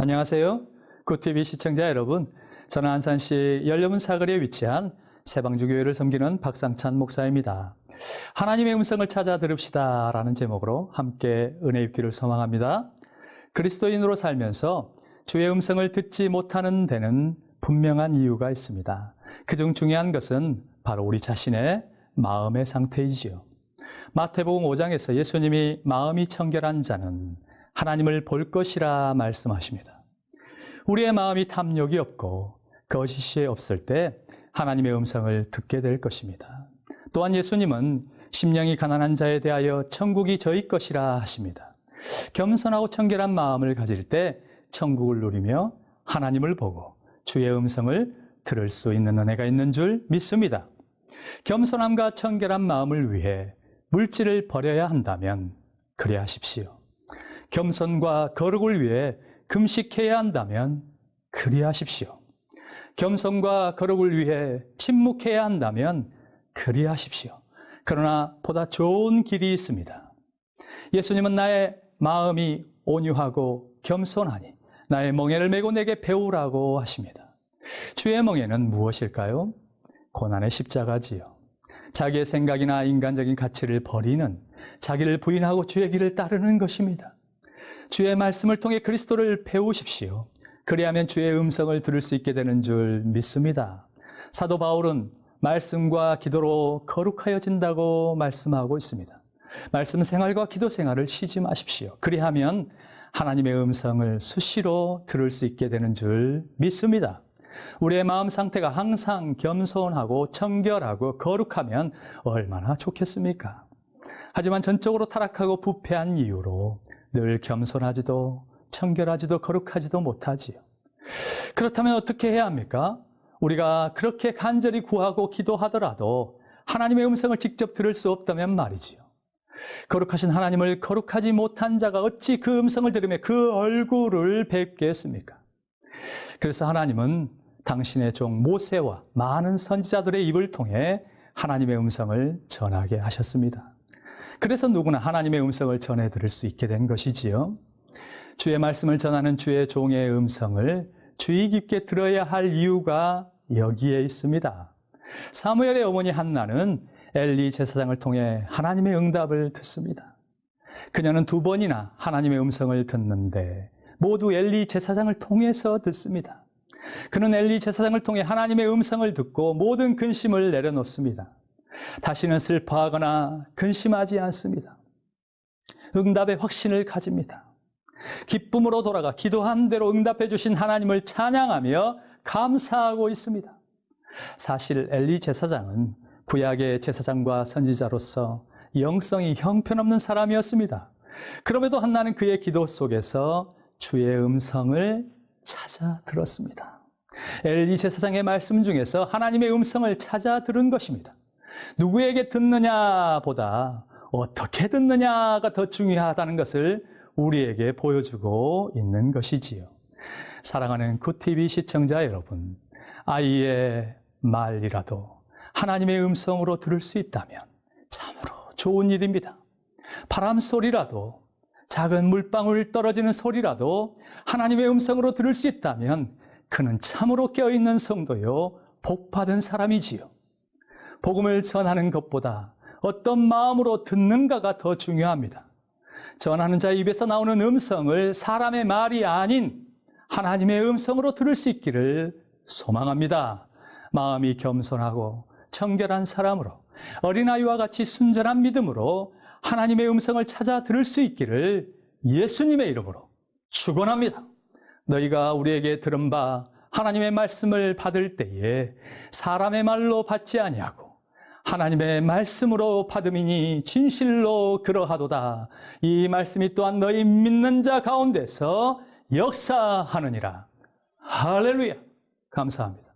안녕하세요. 굿TV 시청자 여러분. 저는 안산시 연료문 사거리에 위치한 새방주교회를 섬기는 박상찬 목사입니다. 하나님의 음성을 찾아 들읍시다 라는 제목으로 함께 은혜 입기를 소망합니다. 그리스도인으로 살면서 주의 음성을 듣지 못하는 데는 분명한 이유가 있습니다. 그중 중요한 것은 바로 우리 자신의 마음의 상태이지요. 마태복음 5장에서 예수님이 마음이 청결한 자는 하나님을 볼 것이라 말씀하십니다. 우리의 마음이 탐욕이 없고 거짓이 없을 때 하나님의 음성을 듣게 될 것입니다. 또한 예수님은 심령이 가난한 자에 대하여 천국이 저희 것이라 하십니다. 겸손하고 청결한 마음을 가질 때 천국을 누리며 하나님을 보고 주의 음성을 들을 수 있는 은혜가 있는 줄 믿습니다. 겸손함과 청결한 마음을 위해 물질을 버려야 한다면 그래 하십시오. 겸손과 거룩을 위해 금식해야 한다면 그리하십시오. 겸손과 거룩을 위해 침묵해야 한다면 그리하십시오. 그러나 보다 좋은 길이 있습니다. 예수님은 나의 마음이 온유하고 겸손하니 나의 멍에를 메고 내게 배우라고 하십니다. 주의 멍에는 무엇일까요? 고난의 십자가지요. 자기의 생각이나 인간적인 가치를 버리는, 자기를 부인하고 주의 길을 따르는 것입니다. 주의 말씀을 통해 그리스도를 배우십시오. 그리하면 주의 음성을 들을 수 있게 되는 줄 믿습니다. 사도 바울은 말씀과 기도로 거룩하여진다고 말씀하고 있습니다. 말씀 생활과 기도 생활을 쉬지 마십시오. 그리하면 하나님의 음성을 수시로 들을 수 있게 되는 줄 믿습니다. 우리의 마음 상태가 항상 겸손하고 청결하고 거룩하면 얼마나 좋겠습니까? 하지만 전적으로 타락하고 부패한 이유로 늘 겸손하지도 청결하지도 거룩하지도 못하지요. 그렇다면 어떻게 해야 합니까? 우리가 그렇게 간절히 구하고 기도하더라도 하나님의 음성을 직접 들을 수 없다면 말이지요. 거룩하신 하나님을 거룩하지 못한 자가 어찌 그 음성을 들으며 그 얼굴을 뵙겠습니까? 그래서 하나님은 당신의 종 모세와 많은 선지자들의 입을 통해 하나님의 음성을 전하게 하셨습니다. 그래서 누구나 하나님의 음성을 전해 들을 수 있게 된 것이지요. 주의 말씀을 전하는 주의 종의 음성을 주의 깊게 들어야 할 이유가 여기에 있습니다. 사무엘의 어머니 한나는 엘리 제사장을 통해 하나님의 응답을 듣습니다. 그녀는 2번이나 하나님의 음성을 듣는데 모두 엘리 제사장을 통해서 듣습니다. 그는 엘리 제사장을 통해 하나님의 음성을 듣고 모든 근심을 내려놓습니다. 다시는 슬퍼하거나 근심하지 않습니다. 응답의 확신을 가집니다. 기쁨으로 돌아가 기도한 대로 응답해 주신 하나님을 찬양하며 감사하고 있습니다. 사실 엘리 제사장은 구약의 제사장과 선지자로서 영성이 형편없는 사람이었습니다. 그럼에도 한나는 그의 기도 속에서 주의 음성을 찾아 들었습니다. 엘리 제사장의 말씀 중에서 하나님의 음성을 찾아 들은 것입니다. 누구에게 듣느냐보다 어떻게 듣느냐가 더 중요하다는 것을 우리에게 보여주고 있는 것이지요. 사랑하는 굿TV 시청자 여러분, 아이의 말이라도 하나님의 음성으로 들을 수 있다면 참으로 좋은 일입니다. 바람 소리라도, 작은 물방울 떨어지는 소리라도 하나님의 음성으로 들을 수 있다면 그는 참으로 깨어있는 성도요, 복받은 사람이지요. 복음을 전하는 것보다 어떤 마음으로 듣는가가 더 중요합니다. 전하는 자의 입에서 나오는 음성을 사람의 말이 아닌 하나님의 음성으로 들을 수 있기를 소망합니다. 마음이 겸손하고 청결한 사람으로 어린아이와 같이 순전한 믿음으로 하나님의 음성을 찾아 들을 수 있기를 예수님의 이름으로 축원합니다. 너희가 우리에게 들은 바 하나님의 말씀을 받을 때에 사람의 말로 받지 아니하고 하나님의 말씀으로 받음이니 진실로 그러하도다. 이 말씀이 또한 너희 믿는 자 가운데서 역사하느니라. 할렐루야. 감사합니다.